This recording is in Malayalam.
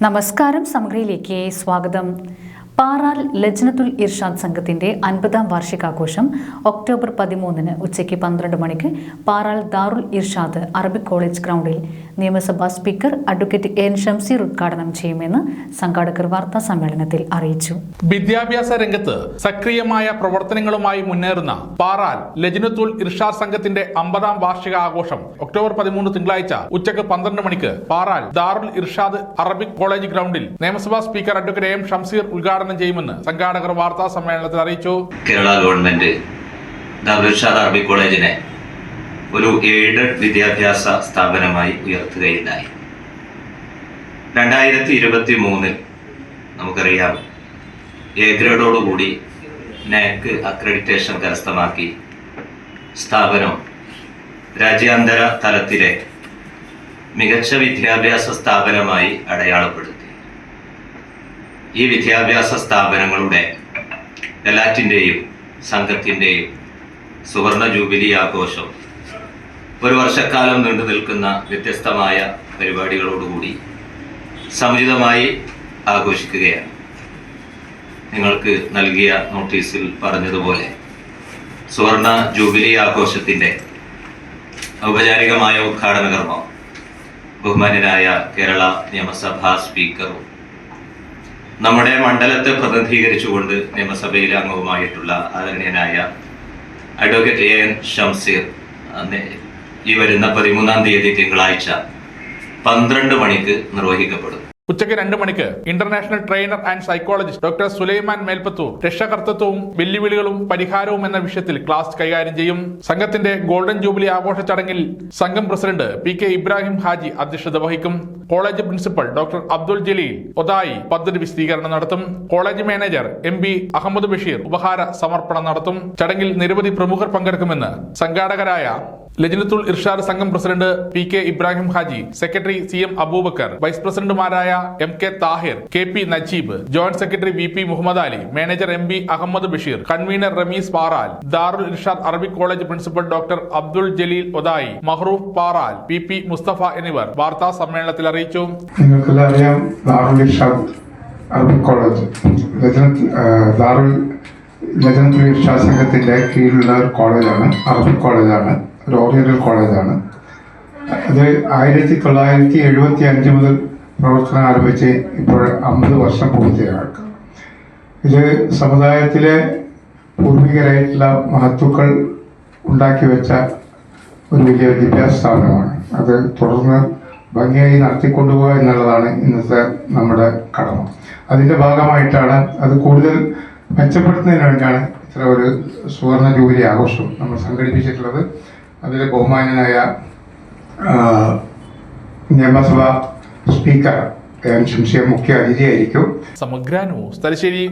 നമസ്കാരം. സമഗ്രയിലേക്ക് സ്വാഗതം. പാറാൽ ലജ്നത്തുൽ ഇർഷാദ് സംഘത്തിന്റെ 50ാം വാർഷികാഘോഷം ഒക്ടോബർ 13 ഉച്ചയ്ക്ക് 12 മണിക്ക് പാറാൽ ദാറുൽ ഇർഷാദ് അറബിക് കോളേജ് ഗ്രൗണ്ടിൽ നിയമസഭാ സ്പീക്കർ അഡ്വക്കേറ്റ് എൻ ഷംസീർ ഉദ്ഘാടനം ചെയ്യുമെന്ന് സംഘാടകർ വാർത്താ സമ്മേളനത്തിൽ അറിയിച്ചു. വിദ്യാഭ്യാസ രംഗത്ത് സക്രിയമായ പ്രവർത്തനങ്ങളുമായി മുന്നേറുന്ന പാറാൽ ലജ്നത്തുൽ ഇർഷാദ് സംഘത്തിന്റെ 50ാം വാർഷികാഘോഷം ഒക്ടോബർ 13 തിങ്കളാഴ്ച ഉച്ചയ്ക്ക് 12 മണിക്ക് പാറാൽ ദാറുൽ ഇർഷാദ് അറബിക് കോളേജ് ഗ്രൗണ്ടിൽ നിയമസഭാ സ്പീക്കർ അഡ്വക്കേറ്റ് എം ഷംസീർ ഉദ്ഘാടനം ചെയ്യുമെന്ന് സംഘാടകർ വാർത്താ സമ്മേളനത്തിൽ അറിയിച്ചു. കേരള ഗവൺമെന്റ് ദാറുൽ ഇർഷാദ് അറബിക് കോളേജിനെ ഒരു എയ്ഡഡ് വിദ്യാഭ്യാസ സ്ഥാപനമായി ഉയർത്തുകയുണ്ടായി. 2023 നമുക്കറിയാം എ ഗ്രേഡോടുകൂടി നാക് അക്രഡിറ്റേഷൻ കരസ്ഥമാക്കി സ്ഥാപനം രാജ്യാന്തര തലത്തിലെ മികച്ച വിദ്യാഭ്യാസ സ്ഥാപനമായി അടയാളപ്പെടുത്തി. ഈ വിദ്യാഭ്യാസ സ്ഥാപനങ്ങളുടെ എല്ലാറ്റിൻ്റെയും സംഘത്തിൻ്റെയും സുവർണ ജൂബിലി ആഘോഷം ഒരു വർഷക്കാലം നീണ്ടു നിൽക്കുന്ന വ്യത്യസ്തമായ പരിപാടികളോടുകൂടി സമുചിതമായി ആഘോഷിക്കുകയാണ്. നിങ്ങൾക്ക് നൽകിയ നോട്ടീസിൽ പറഞ്ഞതുപോലെ സുവർണ ജൂബിലി ആഘോഷത്തിൻ്റെ ഔപചാരികമായ ഉദ്ഘാടന കർമ്മം ബഹുമാന്യനായ കേരള നിയമസഭാ സ്പീക്കറും നമ്മുടെ മണ്ഡലത്തെ പ്രതിനിധീകരിച്ചുകൊണ്ട് നിയമസഭയിലെ അംഗവുമായിട്ടുള്ള ആദരണീയനായ അഡ്വക്കേറ്റ് എൻ ഷംസീർ ഈ വരുന്ന 13-ാം തീയതി തിങ്കളാഴ്ച 12 മണിക്ക് നിർവഹിക്കപ്പെടും. ഉച്ചയ്ക്ക് 2 മണിക്ക് international trainer and psychologist doctor Sulaiman Melpathur രക്ഷകർത്തൃത്വവും വെല്ലുവിളികളും പരിഹാരവും എന്ന വിഷയത്തിൽ ക്ലാസ് കൈകാര്യം ചെയ്യും. സംഘത്തിന്റെ ഗോൾഡൻ ജൂബിലി ആഘോഷ ചടങ്ങിൽ സംഘം പ്രസിഡന്റ് PK ഇബ്രാഹിം ഹാജി അധ്യക്ഷത വഹിക്കും. College principal doctor Abdul Jaleel Othayi പദ്ധതി വിശദീകരണം നടത്തും. College manager MB Ahmed Basheer ഉപഹാര സമർപ്പണം നടത്തും. ചടങ്ങിൽ നിരവധി പ്രമുഖർ പങ്കെടുക്കുമെന്ന് സംഘാടകരായ ലജ്നത്തുൽ ഇർഷാദ് സംഘം president PK Ibrahim Haji, secretary CM Abubakar, vice പ്രസിഡന്റുമാരായ MK Thahir, KP Najeeb, joint secretary VP Muhammad Ali, manager MB Ahmed Basheer, convener Rameez Paral, Darul Irshad Arabic college principal doctor Abdul Jaleel Othayi, Mahroof Paral, PP Musthafa എന്നിവർ വാർത്താ സമ്മേളനത്തിൽ അറിയിച്ചു. നിങ്ങൾക്കെല്ലാം അറിയാം, ദാറുൽ ഇർഷാദ് അറബിക് കോളേജ് ലജ്നത്തുൽ ഇർഷാദ് സംഘത്തിന്റെ കീഴിലുള്ള ഒരു കോളേജാണ്, അറബിക് കോളേജാണ്, ഒരു ഓറിയന്റൽ കോളേജാണ്. അത് 1975 മുതൽ പ്രവർത്തനം ആരംഭിച്ച് ഇപ്പോൾ 50 വർഷം പൂർത്തിയാക്കും. ഇത് സമുദായത്തിലെ പൂർവികരായിട്ടുള്ള മഹത്തുക്കൾ ഉണ്ടാക്കി വെച്ച ഒരു വലിയ വിദ്യാഭ്യാസ സ്ഥാപനമാണ്. അത് തുടർന്ന് ഭംഗിയായി നടത്തിക്കൊണ്ടുപോകുക എന്നുള്ളതാണ് ഇന്നത്തെ നമ്മുടെ കടമ. അതിൻ്റെ ഭാഗമായിട്ടാണ് അത് കൂടുതൽ മെച്ചപ്പെടുത്തുന്നതിന് വേണ്ടിയാണ് ഇത്ര ഒരു സുവർണ ജൂബിലി ആഘോഷം നമ്മൾ സംഘടിപ്പിച്ചിട്ടുള്ളത്. അതിൽ ബഹുമാന്യനായ നിയമസഭാ സ്പീക്കർ എൻ ഷംസീർ മുഖ്യ അതിഥിയായിരിക്കും. സമഗ്ര ന്യൂസ് തലശ്ശേരി.